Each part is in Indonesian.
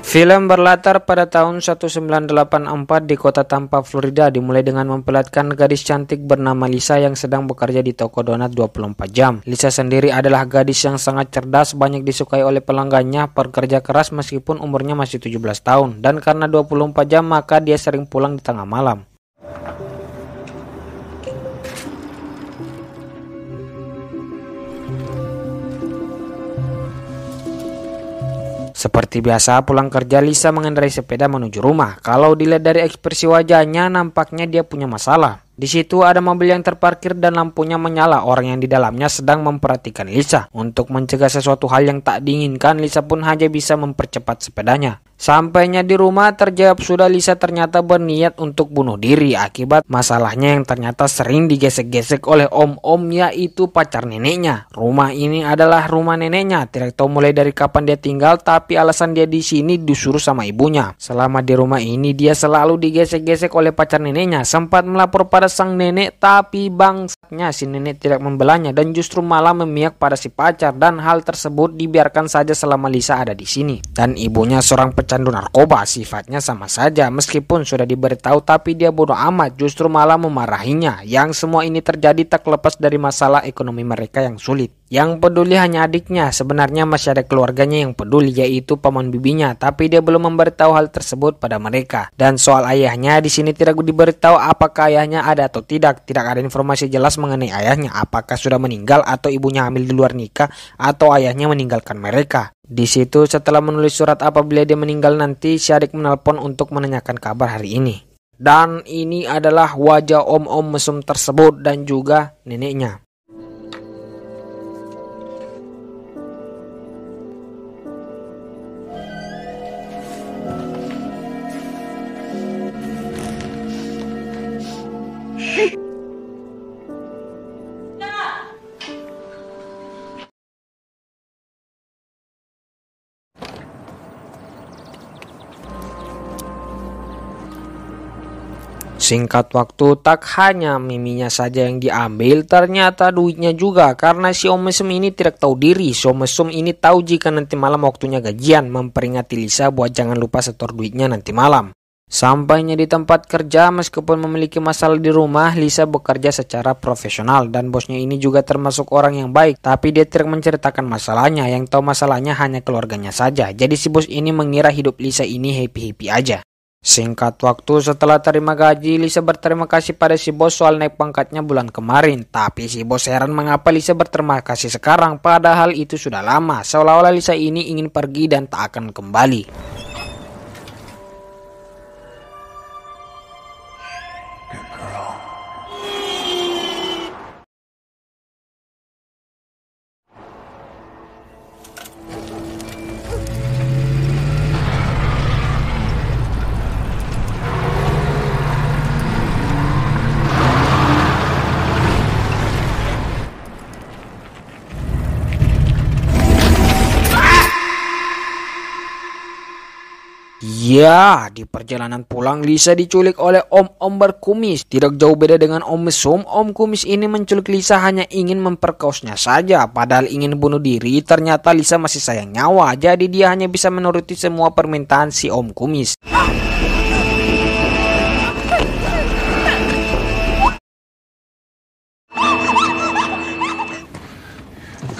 Film berlatar pada tahun 1984 di kota Tampa, Florida, dimulai dengan memperlihatkan gadis cantik bernama Lisa yang sedang bekerja di toko donat 24 jam. Lisa sendiri adalah gadis yang sangat cerdas, banyak disukai oleh pelanggannya, pekerja keras meskipun umurnya masih 17 tahun, dan karena 24 jam maka dia sering pulang di tengah malam. Seperti biasa, pulang kerja Lisa mengendarai sepeda menuju rumah. Kalau dilihat dari ekspresi wajahnya, nampaknya dia punya masalah. Di situ ada mobil yang terparkir dan lampunya menyala. Orang yang di dalamnya sedang memperhatikan Lisa. Untuk mencegah sesuatu hal yang tak diinginkan, Lisa pun hanya bisa mempercepat sepedanya. Sampainya di rumah, terjawab sudah, Lisa ternyata berniat untuk bunuh diri akibat masalahnya yang ternyata sering digesek-gesek oleh om-om, yaitu pacar neneknya. Rumah ini adalah rumah neneknya. Tidak tahu mulai dari kapan dia tinggal, tapi alasan dia di sini disuruh sama ibunya. Selama di rumah ini dia selalu digesek-gesek oleh pacar neneknya. Sempat melapor pada sang nenek, tapi bangsatnya si nenek tidak membelanya dan justru malah memihak pada si pacar, dan hal tersebut dibiarkan saja selama Lisa ada di sini. Dan ibunya seorang pecandu narkoba, sifatnya sama saja. Meskipun sudah diberitahu tapi dia bodoh amat, justru malah memarahinya. Yang semua ini terjadi tak lepas dari masalah ekonomi mereka yang sulit. Yang peduli hanya adiknya. Sebenarnya masih ada keluarganya yang peduli, yaitu paman bibinya, tapi dia belum memberitahu hal tersebut pada mereka. Dan soal ayahnya, di sini tidak diberitahu apakah ayahnya ada atau tidak. Tidak ada informasi jelas mengenai ayahnya, apakah sudah meninggal atau ibunya hamil di luar nikah atau ayahnya meninggalkan mereka. Di situ setelah menulis surat apabila dia meninggal nanti, si adik menelpon untuk menanyakan kabar hari ini. Dan ini adalah wajah om-om mesum tersebut dan juga neneknya. Singkat waktu, tak hanya miminya saja yang diambil, ternyata duitnya juga. Karena si om mesum ini tidak tahu diri. Si om mesum ini tahu jika nanti malam waktunya gajian, memperingati Lisa buat jangan lupa setor duitnya nanti malam. Sampainya di tempat kerja, meskipun memiliki masalah di rumah, Lisa bekerja secara profesional dan bosnya ini juga termasuk orang yang baik. Tapi dia tidak menceritakan masalahnya, yang tahu masalahnya hanya keluarganya saja. Jadi si bos ini mengira hidup Lisa ini happy-happy aja. Singkat waktu setelah terima gaji, Lisa berterima kasih pada si bos soal naik pangkatnya bulan kemarin. Tapi si bos heran mengapa Lisa berterima kasih sekarang, padahal itu sudah lama. Seolah-olah Lisa ini ingin pergi dan tak akan kembali. Ya, di perjalanan pulang Lisa diculik oleh om-om berkumis. Tidak jauh beda dengan om mesum, om kumis ini menculik Lisa hanya ingin memperkaosnya saja. Padahal ingin bunuh diri, ternyata Lisa masih sayang nyawa. Jadi dia hanya bisa menuruti semua permintaan si om kumis.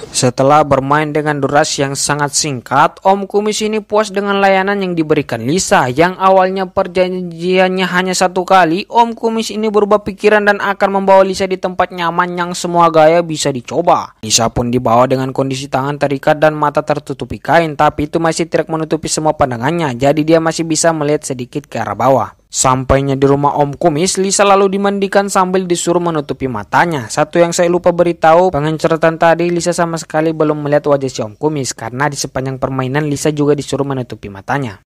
Setelah bermain dengan durasi yang sangat singkat, om kumis ini puas dengan layanan yang diberikan Lisa. Yang awalnya perjanjiannya hanya 1 kali, om kumis ini berubah pikiran dan akan membawa Lisa di tempat nyaman yang semua gaya bisa dicoba. Lisa pun dibawa dengan kondisi tangan terikat dan mata tertutupi kain, tapi itu masih tidak menutupi semua pandangannya, jadi dia masih bisa melihat sedikit ke arah bawah. Sampainya di rumah om kumis, Lisa lalu dimandikan sambil disuruh menutupi matanya. Satu yang saya lupa beritahu, pengenceretan tadi Lisa sama sekali belum melihat wajah si om kumis, karena di sepanjang permainan Lisa juga disuruh menutupi matanya.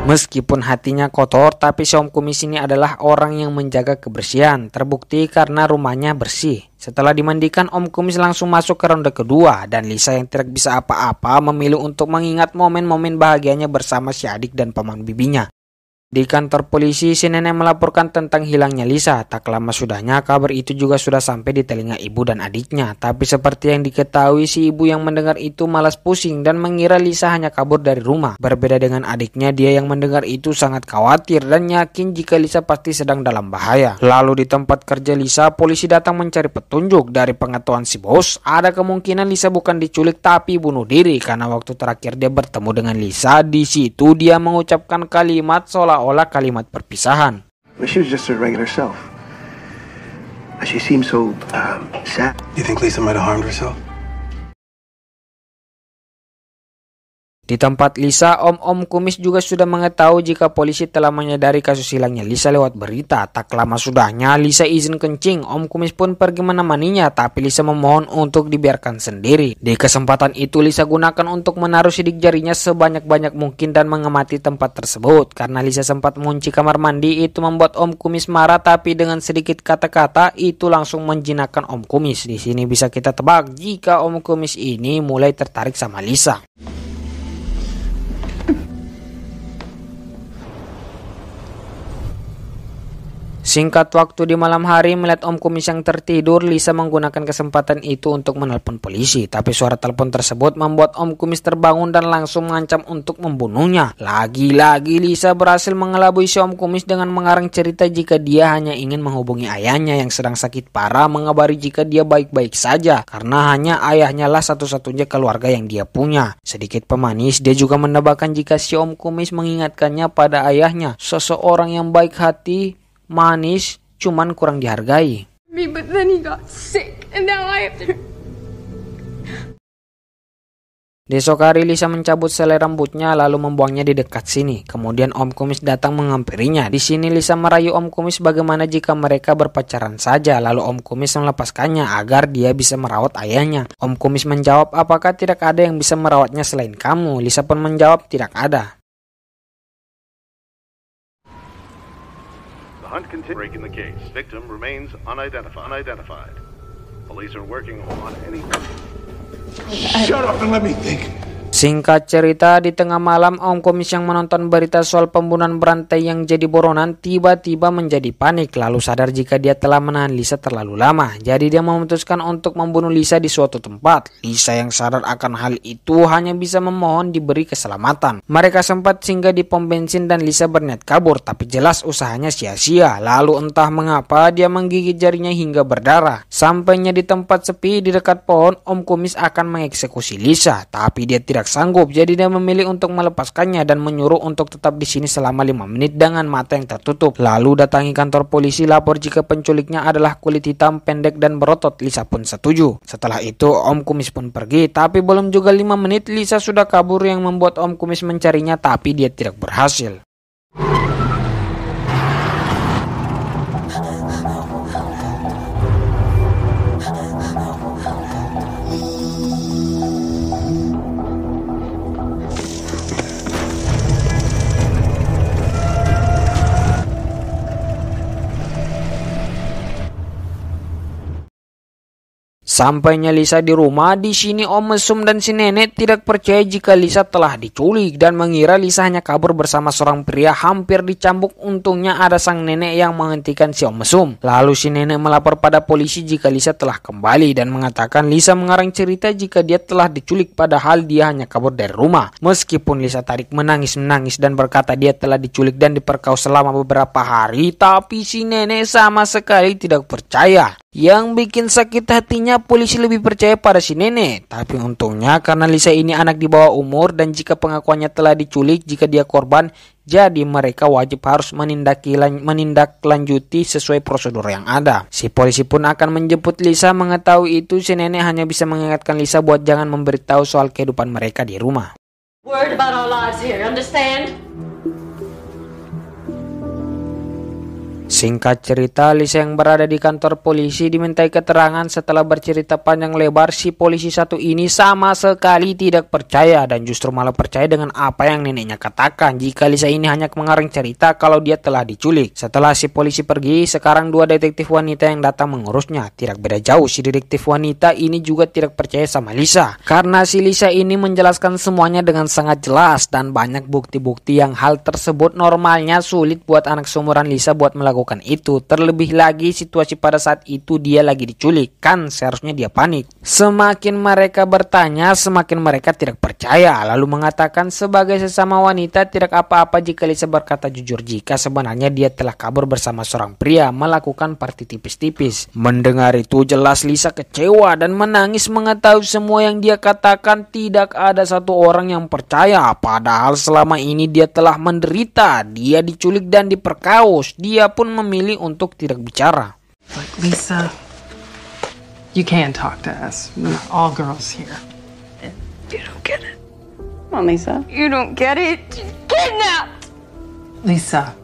Meskipun hatinya kotor, tapi si om kumis ini adalah orang yang menjaga kebersihan. Terbukti karena rumahnya bersih. Setelah dimandikan, om kumis langsung masuk ke ronde kedua. Dan Lisa yang tidak bisa apa-apa memilih untuk mengingat momen-momen bahagianya bersama si adik dan paman bibinya. Di kantor polisi, si nenek melaporkan tentang hilangnya Lisa. Tak lama sudahnya, kabar itu juga sudah sampai di telinga ibu dan adiknya. Tapi seperti yang diketahui, si ibu yang mendengar itu malas pusing dan mengira Lisa hanya kabur dari rumah. Berbeda dengan adiknya, dia yang mendengar itu sangat khawatir dan yakin jika Lisa pasti sedang dalam bahaya. Lalu di tempat kerja Lisa, polisi datang mencari petunjuk. Dari pengetahuan si bos, ada kemungkinan Lisa bukan diculik tapi bunuh diri. Karena waktu terakhir dia bertemu dengan Lisa, di situ dia mengucapkan kalimat seolah-olah kalimat perpisahan. She was just her regular self. She seemed so sad. You think Lisa might have harmed herself? Di tempat Lisa, Om Kumis juga sudah mengetahui jika polisi telah menyadari kasus hilangnya Lisa lewat berita. Tak lama sudahnya, Lisa izin kencing. Om Kumis pun pergi menemaninya, tapi Lisa memohon untuk dibiarkan sendiri. Di kesempatan itu, Lisa gunakan untuk menaruh sidik jarinya sebanyak-banyak mungkin dan mengamati tempat tersebut. Karena Lisa sempat mengunci kamar mandi, itu membuat Om Kumis marah, tapi dengan sedikit kata-kata itu langsung menjinakkan Om Kumis. Di sini bisa kita tebak jika Om Kumis ini mulai tertarik sama Lisa. Singkat waktu di malam hari, melihat Om Kumis yang tertidur, Lisa menggunakan kesempatan itu untuk menelpon polisi. Tapi suara telepon tersebut membuat Om Kumis terbangun dan langsung mengancam untuk membunuhnya. Lagi-lagi Lisa berhasil mengelabui si Om Kumis dengan mengarang cerita jika dia hanya ingin menghubungi ayahnya yang sedang sakit parah, mengabari jika dia baik-baik saja. Karena hanya ayahnya lah satu-satunya keluarga yang dia punya. Sedikit pemanis, dia juga menebakkan jika si Om Kumis mengingatkannya pada ayahnya, seseorang yang baik hati, manis, cuman kurang dihargai. But then he got sick and now I have to... Di esok hari, Lisa mencabut selai rambutnya lalu membuangnya di dekat sini. Kemudian Om Kumis datang menghampirinya. Di sini Lisa merayu Om Kumis bagaimana jika mereka berpacaran saja. Lalu Om Kumis melepaskannya agar dia bisa merawat ayahnya. Om Kumis menjawab, apakah tidak ada yang bisa merawatnya selain kamu? Lisa pun menjawab, tidak ada. Hunt continues breaking the case. Victim remains unidentified. Police are working on any... Shut up and let me think. Singkat cerita, di tengah malam, Om Kumis yang menonton berita soal pembunuhan berantai yang jadi buronan tiba-tiba menjadi panik, lalu sadar jika dia telah menahan Lisa terlalu lama. Jadi dia memutuskan untuk membunuh Lisa di suatu tempat. Lisa yang sadar akan hal itu hanya bisa memohon diberi keselamatan. Mereka sempat singgah di pom bensin dan Lisa berniat kabur, tapi jelas usahanya sia-sia. Lalu entah mengapa dia menggigit jarinya hingga berdarah. Sampainya di tempat sepi di dekat pohon, Om Kumis akan mengeksekusi Lisa, tapi dia tidak sanggup, jadi dia memilih untuk melepaskannya dan menyuruh untuk tetap di sini selama 5 menit dengan mata yang tertutup. Lalu datangi kantor polisi, lapor jika penculiknya adalah kulit hitam, pendek dan berotot. Lisa pun setuju. Setelah itu Om Kumis pun pergi, tapi belum juga 5 menit Lisa sudah kabur yang membuat Om Kumis mencarinya, tapi dia tidak berhasil. Sampainya Lisa di rumah, di sini Om Mesum dan si nenek tidak percaya jika Lisa telah diculik dan mengira Lisa hanya kabur bersama seorang pria. Hampir dicambuk, untungnya ada sang nenek yang menghentikan si Om Mesum. Lalu si nenek melapor pada polisi jika Lisa telah kembali dan mengatakan Lisa mengarang cerita jika dia telah diculik padahal dia hanya kabur dari rumah. Meskipun Lisa tarik menangis dan berkata dia telah diculik dan diperkau selama beberapa hari, tapi si nenek sama sekali tidak percaya. Yang bikin sakit hatinya, polisi lebih percaya pada si nenek. Tapi untungnya karena Lisa ini anak di bawah umur dan jika pengakuannya telah diculik jika dia korban, jadi mereka wajib harus menindaklanjuti sesuai prosedur yang ada. Si polisi pun akan menjemput Lisa. Mengetahui itu, si nenek hanya bisa mengingatkan Lisa buat jangan memberitahu soal kehidupan mereka di rumah. Worried about our lives here, understand? Singkat cerita, Lisa yang berada di kantor polisi dimintai keterangan. Setelah bercerita panjang lebar, si polisi satu ini sama sekali tidak percaya dan justru malah percaya dengan apa yang neneknya katakan jika Lisa ini hanya mengarang cerita kalau dia telah diculik. Setelah si polisi pergi, sekarang dua detektif wanita yang datang mengurusnya. Tidak beda jauh, si detektif wanita ini juga tidak percaya sama Lisa karena si Lisa ini menjelaskan semuanya dengan sangat jelas dan banyak bukti-bukti yang hal tersebut normalnya sulit buat anak seumuran Lisa buat melakukan itu. Terlebih lagi situasi pada saat itu dia lagi diculik, kan seharusnya dia panik. Semakin mereka bertanya, semakin mereka tidak percaya, lalu mengatakan sebagai sesama wanita tidak apa-apa jika Lisa berkata jujur jika sebenarnya dia telah kabur bersama seorang pria melakukan party tipis-tipis. Mendengar itu jelas Lisa kecewa dan menangis mengetahui semua yang dia katakan. Tidak ada satu orang yang percaya, padahal selama ini dia telah menderita. Dia diculik dan diperkaos. Dia pun memilih untuk tidak bicara. Look, Lisa, you can talk to us. We're not all girls here. You don't get it. Come on, Lisa. You don't get it. She's kidnapped. Lisa.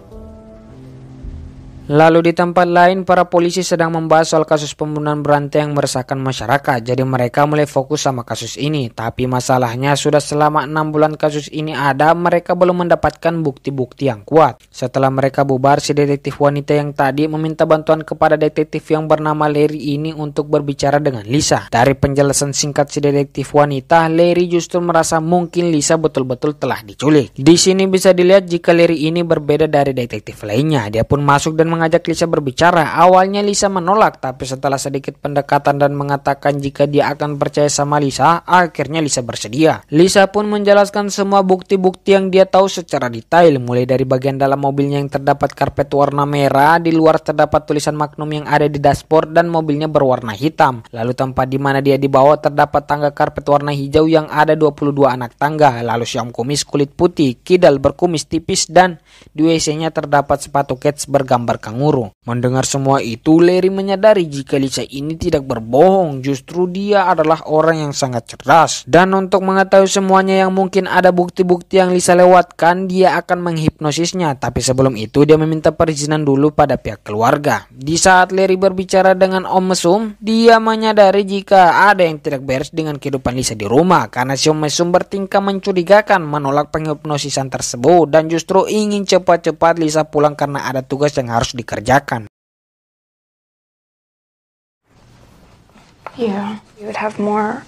Lalu di tempat lain, para polisi sedang membahas soal kasus pembunuhan berantai yang meresahkan masyarakat. Jadi mereka mulai fokus sama kasus ini. Tapi masalahnya sudah selama 6 bulan kasus ini ada, mereka belum mendapatkan bukti-bukti yang kuat. Setelah mereka bubar, si detektif wanita yang tadi meminta bantuan kepada detektif yang bernama Larry ini untuk berbicara dengan Lisa. Dari penjelasan singkat si detektif wanita, Larry justru merasa mungkin Lisa betul-betul telah diculik. Di sini bisa dilihat jika Larry ini berbeda dari detektif lainnya. Dia pun masuk dan mengajak Lisa berbicara. Awalnya Lisa menolak, tapi setelah sedikit pendekatan dan mengatakan jika dia akan percaya sama Lisa, akhirnya Lisa bersedia. Lisa pun menjelaskan semua bukti-bukti yang dia tahu secara detail, mulai dari bagian dalam mobilnya yang terdapat karpet warna merah, di luar terdapat tulisan Magnum yang ada di dashboard dan mobilnya berwarna hitam. Lalu tempat di mana dia dibawa terdapat tangga karpet warna hijau yang ada 22 anak tangga. Lalu siam kumis kulit putih, kidal berkumis tipis dan di WC-nya terdapat sepatu kets bergambar kanguru. Mendengar semua itu, Larry menyadari jika Lisa ini tidak berbohong, justru dia adalah orang yang sangat cerdas. Dan untuk mengetahui semuanya yang mungkin ada bukti-bukti yang Lisa lewatkan, dia akan menghipnosisnya. Tapi sebelum itu dia meminta perizinan dulu pada pihak keluarga. Di saat Larry berbicara dengan Om Mesum, dia menyadari jika ada yang tidak beres dengan kehidupan Lisa di rumah karena si Om Mesum bertingkah mencurigakan, menolak penghipnosisan tersebut dan justru ingin cepat-cepat Lisa pulang karena ada tugas yang harus dikerjakan. Yeah, you would have more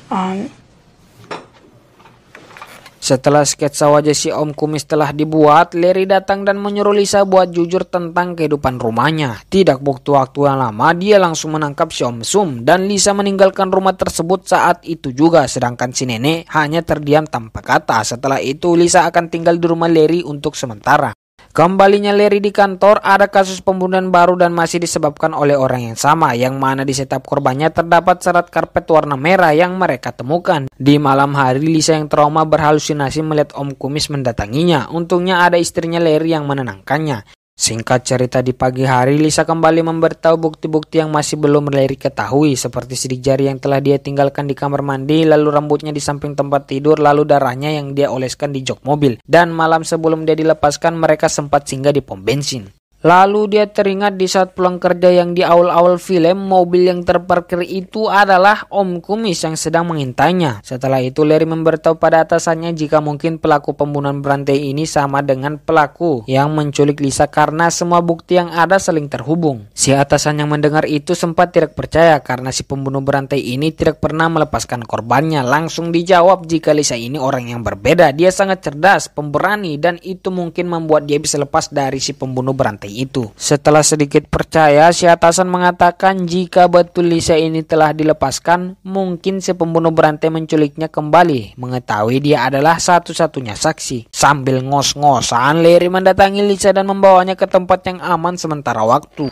Setelah sketsa wajah si Om Kumis telah dibuat, Larry datang dan menyuruh Lisa buat jujur tentang kehidupan rumahnya. Tidak butuh waktu yang lama, dia langsung menangkap si Om Mesum dan Lisa meninggalkan rumah tersebut saat itu juga. Sedangkan si nenek hanya terdiam tanpa kata. Setelah itu Lisa akan tinggal di rumah Larry untuk sementara. Kembalinya Larry di kantor, ada kasus pembunuhan baru dan masih disebabkan oleh orang yang sama, yang mana di setup korbannya terdapat serat karpet warna merah yang mereka temukan. Di malam hari, Lisa yang trauma berhalusinasi melihat Om Kumis mendatanginya. Untungnya ada istrinya Larry yang menenangkannya. Singkat cerita, di pagi hari Lisa kembali memberitahu bukti-bukti yang masih belum Larry ketahui, seperti sidik jari yang telah dia tinggalkan di kamar mandi, lalu rambutnya di samping tempat tidur, lalu darahnya yang dia oleskan di jok mobil. Dan malam sebelum dia dilepaskan, mereka sempat singgah di pom bensin. Lalu dia teringat di saat pulang kerja yang di awal-awal film, mobil yang terparkir itu adalah Om Kumis yang sedang mengintainya. Setelah itu Larry memberitahu pada atasannya jika mungkin pelaku pembunuhan berantai ini sama dengan pelaku yang menculik Lisa karena semua bukti yang ada saling terhubung. Si atasan yang mendengar itu sempat tidak percaya karena si pembunuh berantai ini tidak pernah melepaskan korbannya. Langsung dijawab jika Lisa ini orang yang berbeda. Dia sangat cerdas, pemberani, dan itu mungkin membuat dia bisa lepas dari si pembunuh berantai itu. Setelah sedikit percaya, si atasan mengatakan jika betul Lisa ini telah dilepaskan, mungkin si pembunuh berantai menculiknya kembali, mengetahui dia adalah satu-satunya saksi. Sambil ngos-ngosan, Larry mendatangi Lisa dan membawanya ke tempat yang aman sementara waktu.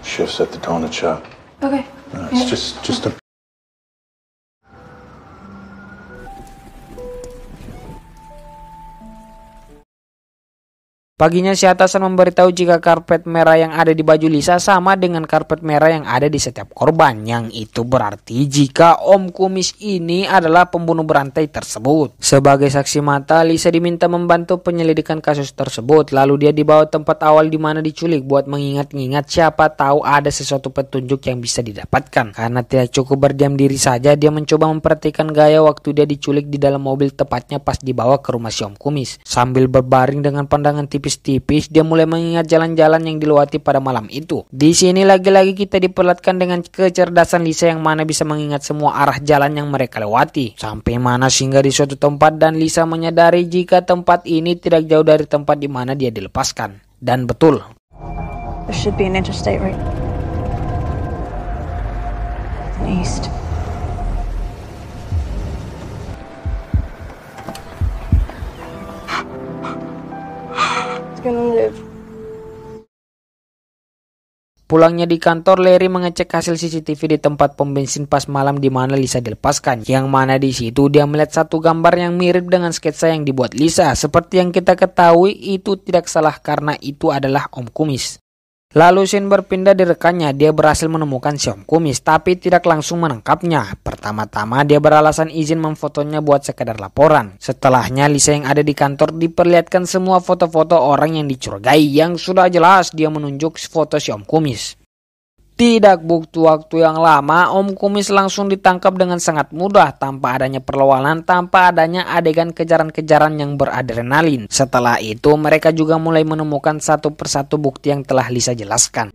Chef set the tone at shop. Okay. It's just a Paginya si atasan memberitahu jika karpet merah yang ada di baju Lisa sama dengan karpet merah yang ada di setiap korban. Yang itu berarti jika Om Kumis ini adalah pembunuh berantai tersebut. Sebagai saksi mata, Lisa diminta membantu penyelidikan kasus tersebut. Lalu dia dibawa tempat awal di mana diculik buat mengingat-ingat siapa tahu ada sesuatu petunjuk yang bisa didapatkan. Karena tidak cukup berdiam diri saja, dia mencoba memperhatikan gaya waktu dia diculik di dalam mobil, tepatnya pas dibawa ke rumah si Om Kumis. Sambil berbaring dengan pandangan tipis-tipis, dia mulai mengingat jalan-jalan yang dilewati pada malam itu. Di sini lagi-lagi kita diperlihatkan dengan kecerdasan Lisa yang mana bisa mengingat semua arah jalan yang mereka lewati. Sampai mana sehingga di suatu tempat dan Lisa menyadari jika tempat ini tidak jauh dari tempat di mana dia dilepaskan. Dan betul. There should be an interstate right east. It's gonna live. Pulangnya di kantor, Larry mengecek hasil CCTV di tempat pom bensin pas malam di mana Lisa dilepaskan. Yang mana di situ dia melihat satu gambar yang mirip dengan sketsa yang dibuat Lisa. Seperti yang kita ketahui, itu tidak salah karena itu adalah Om Kumis. Lalu scene berpindah di rekannya, dia berhasil menemukan si Om Kumis tapi tidak langsung menangkapnya. Pertama-tama dia beralasan izin memfotonya buat sekedar laporan. Setelahnya Lisa yang ada di kantor diperlihatkan semua foto-foto orang yang dicurigai yang sudah jelas dia menunjuk foto si Om Kumis. Tidak butuh waktu yang lama, Om Kumis langsung ditangkap dengan sangat mudah tanpa adanya perlawanan, tanpa adanya adegan kejaran-kejaran yang beradrenalin. Setelah itu mereka juga mulai menemukan satu persatu bukti yang telah Lisa jelaskan.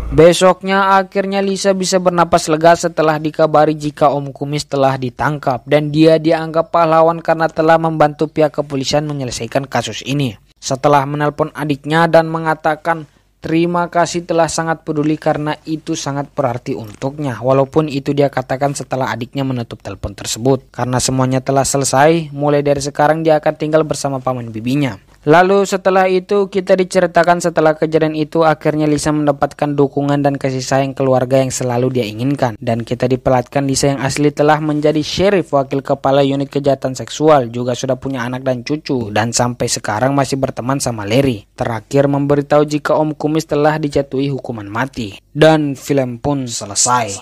Besoknya akhirnya Lisa bisa bernapas lega setelah dikabari jika Om Kumis telah ditangkap dan dia dianggap pahlawan karena telah membantu pihak kepolisian menyelesaikan kasus ini. Setelah menelpon adiknya dan mengatakan terima kasih telah sangat peduli karena itu sangat berarti untuknya. Walaupun itu dia katakan setelah adiknya menutup telepon tersebut. Karena semuanya telah selesai, mulai dari sekarang dia akan tinggal bersama paman bibinya. Lalu setelah itu kita diceritakan setelah kejadian itu akhirnya Lisa mendapatkan dukungan dan kasih sayang keluarga yang selalu dia inginkan. Dan kita diperlihatkan Lisa yang asli telah menjadi sheriff, wakil kepala unit kejahatan seksual, juga sudah punya anak dan cucu, dan sampai sekarang masih berteman sama Larry. Terakhir memberitahu jika Om Kumis telah dijatuhi hukuman mati. Dan film pun selesai.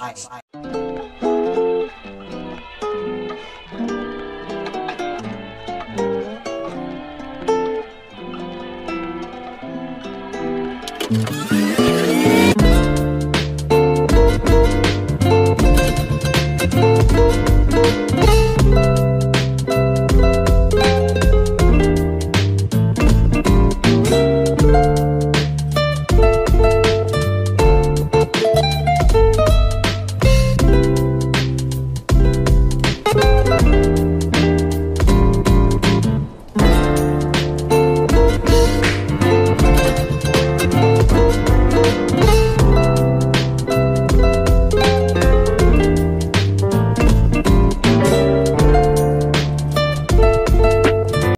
Mm-hmm.